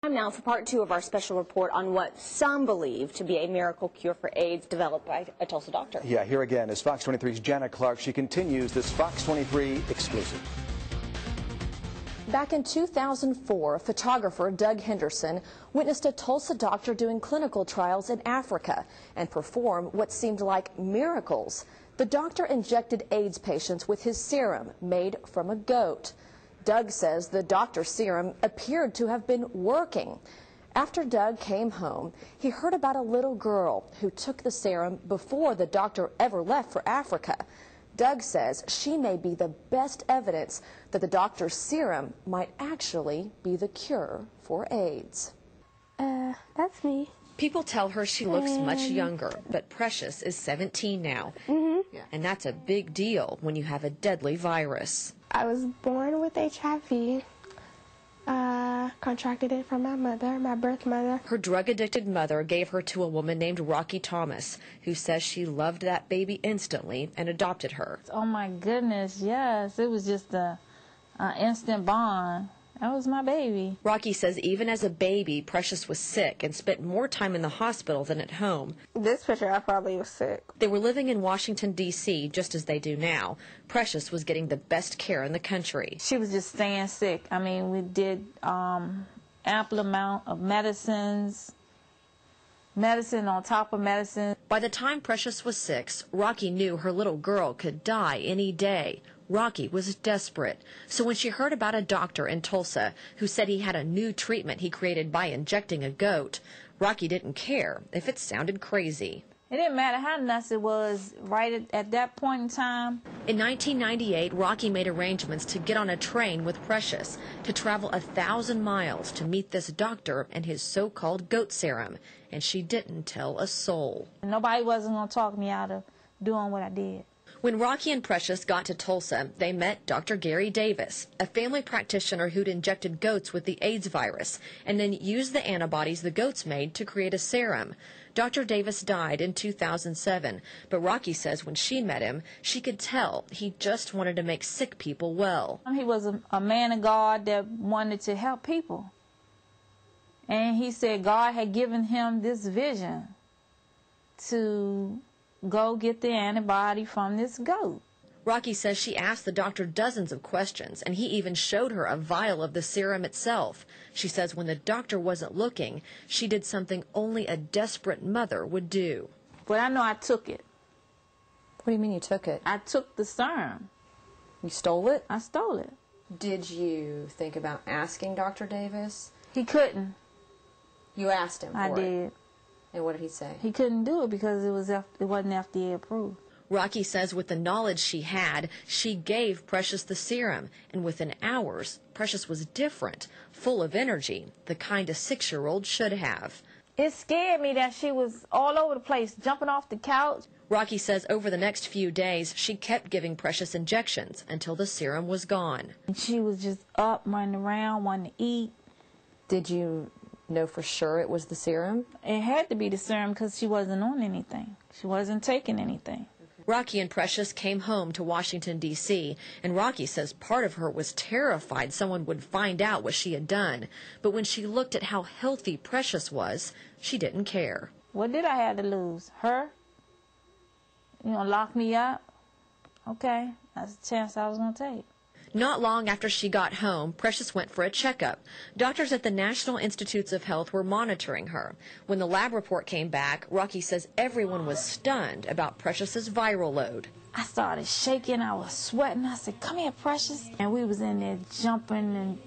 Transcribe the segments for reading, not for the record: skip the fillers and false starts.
Time now for part 2 of our special report on what some believe to be a miracle cure for AIDS developed by a Tulsa doctor. Yeah, here again is Fox 23's Jana Clark. She continues this Fox 23 exclusive. Back in 2004, photographer Doug Henderson witnessed a Tulsa doctor doing clinical trials in Africa and perform what seemed like miracles. The doctor injected AIDS patients with his serum made from a goat. Doug says the doctor's serum appeared to have been working. After Doug came home, he heard about a little girl who took the serum before the doctor ever left for Africa. Doug says she may be the best evidence that the doctor's serum might actually be the cure for AIDS. That's me. People tell her she looks much younger, but Precious is 17 now. And that's a big deal when you have a deadly virus. I was born with HIV. Contracted it from my mother, my birth mother. Her drug-addicted mother gave her to a woman named Rocky Thomas, who says she loved that baby instantly and adopted her. Oh my goodness, yes. It was just an instant bond. That was my baby. Rocky says even as a baby, Precious was sick and spent more time in the hospital than at home. This picture, I probably was sick. They were living in Washington, D.C., just as they do now. Precious was getting the best care in the country. She was just staying sick. I mean, we did ample amount of medicine on top of medicine. By the time Precious was 6, Rocky knew her little girl could die any day. Rocky was desperate. So when she heard about a doctor in Tulsa who said he had a new treatment he created by injecting a goat, Rocky didn't care if it sounded crazy. It didn't matter how nuts it was right at that point in time. In 1998, Rocky made arrangements to get on a train with Precious to travel 1,000 miles to meet this doctor and his so-called goat serum, and she didn't tell a soul. Nobody wasn't going to talk me out of doing what I did. When Rocky and Precious got to Tulsa, they met Dr. Gary Davis, a family practitioner who'd injected goats with the AIDS virus and then used the antibodies the goats made to create a serum. Dr. Davis died in 2007, but Rocky says when she met him, she could tell he just wanted to make sick people well. He was a man of God that wanted to help people. And he said God had given him this vision to go get the antibody from this goat. Rocky says she asked the doctor dozens of questions, and he even showed her a vial of the serum itself. She says when the doctor wasn't looking, she did something only a desperate mother would do. But I know I took it. What do you mean you took it? I took the serum. You stole it? I stole it. Did you think about asking Dr. Davis? He couldn't. You asked him for it? I did. And what did he say? He couldn't do it because it wasn't FDA approved. Rocky says with the knowledge she had, she gave Precious the serum, and within hours, Precious was different, full of energy, the kind a 6-year-old should have. It scared me that she was all over the place, jumping off the couch. Rocky says over the next few days, she kept giving Precious injections until the serum was gone. And she was just up, running around, wanting to eat. Did you know for sure it was the serum? It had to be the serum because she wasn't on anything. She wasn't taking anything. Rocky and Precious came home to Washington, D.C., and Rocky says part of her was terrified someone would find out what she had done. But when she looked at how healthy Precious was, she didn't care. What did I have to lose? Her? You know, lock me up? Okay, that's a chance I was going to take. Not long after she got home, Precious went for a checkup. Doctors at the National Institutes of Health were monitoring her. When the lab report came back, Rocky says everyone was stunned about Precious's viral load. I started shaking. I was sweating. I said, "Come here, Precious." And we was in there jumping and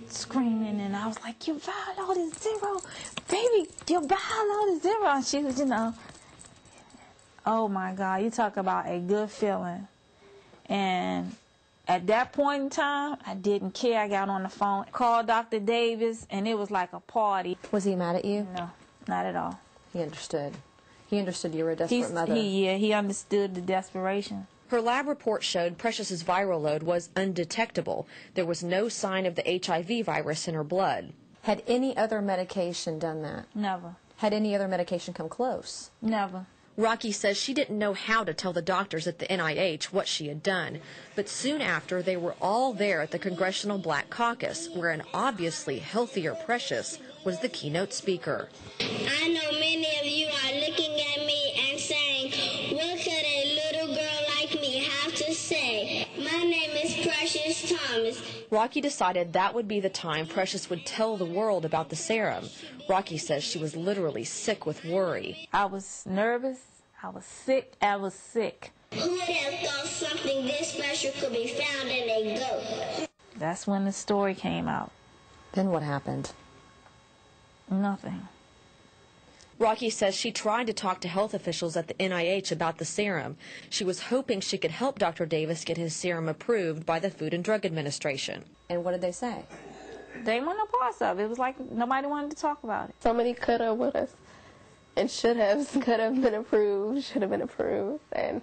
screaming, and I was like, "Your viral load is 0. Baby, your viral load is 0. And she was, oh my God, you talk about a good feeling. And at that point in time, I didn't care. I got on the phone, called Dr. Davis, and it was like a party. Was he mad at you? No, not at all. He understood. He understood you were a desperate mother. He understood the desperation. Her lab report showed Precious's viral load was undetectable. There was no sign of the HIV virus in her blood. Had any other medication done that? Never. Had any other medication come close? Never. Rocky says she didn't know how to tell the doctors at the NIH what she had done, but soon after they were all there at the Congressional Black Caucus, where an obviously healthier Precious was the keynote speaker. I know many of you are looking at me and saying, what could a little girl like me have to say? My name is Precious Thomas. Rocky decided that would be the time Precious would tell the world about the serum. Rocky says she was literally sick with worry. I was nervous. I was sick. Who would have thought something this special could be found in a goat? That's when the story came out. Then what happened? Nothing. Rocky says she tried to talk to health officials at the NIH about the serum. She was hoping she could help Dr. Davis get his serum approved by the Food and Drug Administration. And what did they say? They weren't a part of it. It was like nobody wanted to talk about it. Somebody could have with us and could have been approved, and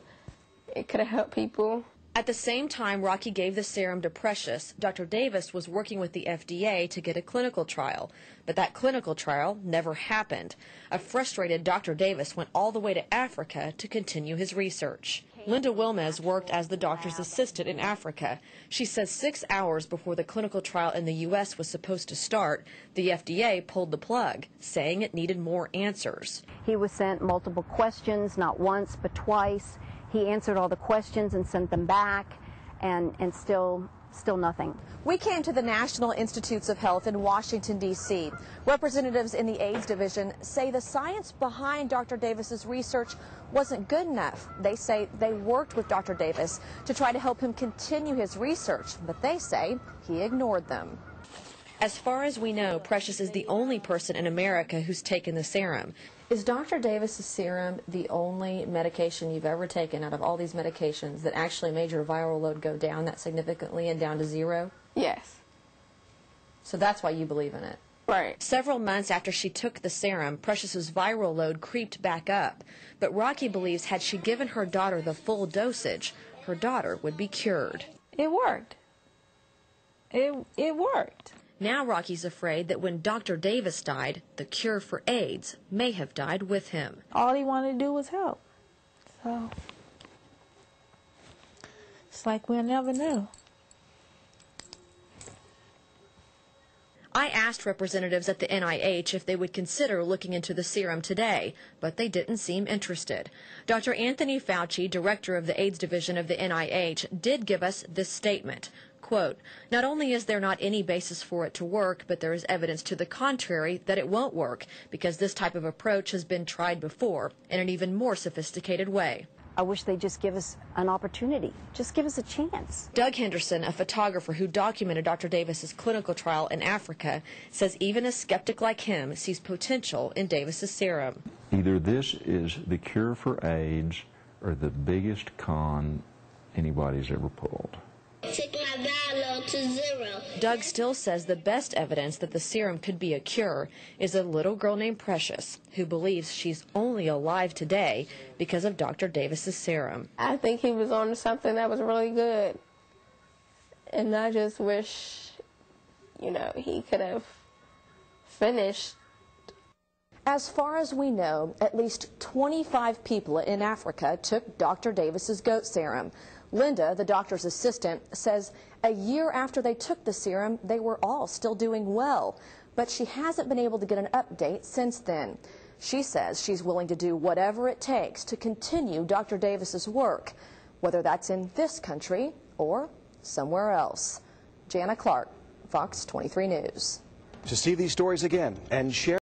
it could have helped people. At the same time Rocky gave the serum to Precious, Dr. Davis was working with the FDA to get a clinical trial. But that clinical trial never happened. A frustrated Dr. Davis went all the way to Africa to continue his research. Linda Wilmez worked as the doctor's assistant in Africa. She says 6 hours before the clinical trial in the U.S. was supposed to start, the FDA pulled the plug, saying it needed more answers. He was sent multiple questions, not once but twice. He answered all the questions and sent them back, and still nothing. We came to the National Institutes of Health in Washington, D.C. Representatives in the AIDS division say the science behind Dr. Davis's research wasn't good enough. They say they worked with Dr. Davis to try to help him continue his research, but they say he ignored them. As far as we know, Precious is the only person in America who's taken the serum. Is Dr. Davis's serum the only medication you've ever taken out of all these medications that actually made your viral load go down that significantly and down to 0? Yes. So that's why you believe in it. Right. Several months after she took the serum, Precious's viral load creeped back up. But Rocky believes had she given her daughter the full dosage, her daughter would be cured. It worked. It worked. Now Rocky's afraid that when Dr. Davis died, the cure for AIDS may have died with him. All he wanted to do was help. So it's like we'll never know. I asked representatives at the NIH if they would consider looking into the serum today, but they didn't seem interested. Dr. Anthony Fauci, director of the AIDS division of the NIH, did give us this statement. Quote, not only is there not any basis for it to work, but there is evidence to the contrary that it won't work because this type of approach has been tried before in an even more sophisticated way. I wish they'd just give us an opportunity. Just give us a chance. Doug Henderson, a photographer who documented Dr. Davis's clinical trial in Africa, says even a skeptic like him sees potential in Davis's serum. Either this is the cure for AIDS or the biggest con anybody's ever pulled. Took my viral load to 0. Doug still says the best evidence that the serum could be a cure is a little girl named Precious, who believes she's only alive today because of Dr. Davis's serum. I think he was on something that was really good. And I just wish, he could have finished. As far as we know, at least 25 people in Africa took Dr. Davis's goat serum. Linda, the doctor's assistant, says a year after they took the serum, they were all still doing well. But she hasn't been able to get an update since then. She says she's willing to do whatever it takes to continue Dr. Davis's work, whether that's in this country or somewhere else. Jana Clark, Fox 23 News. To see these stories again and share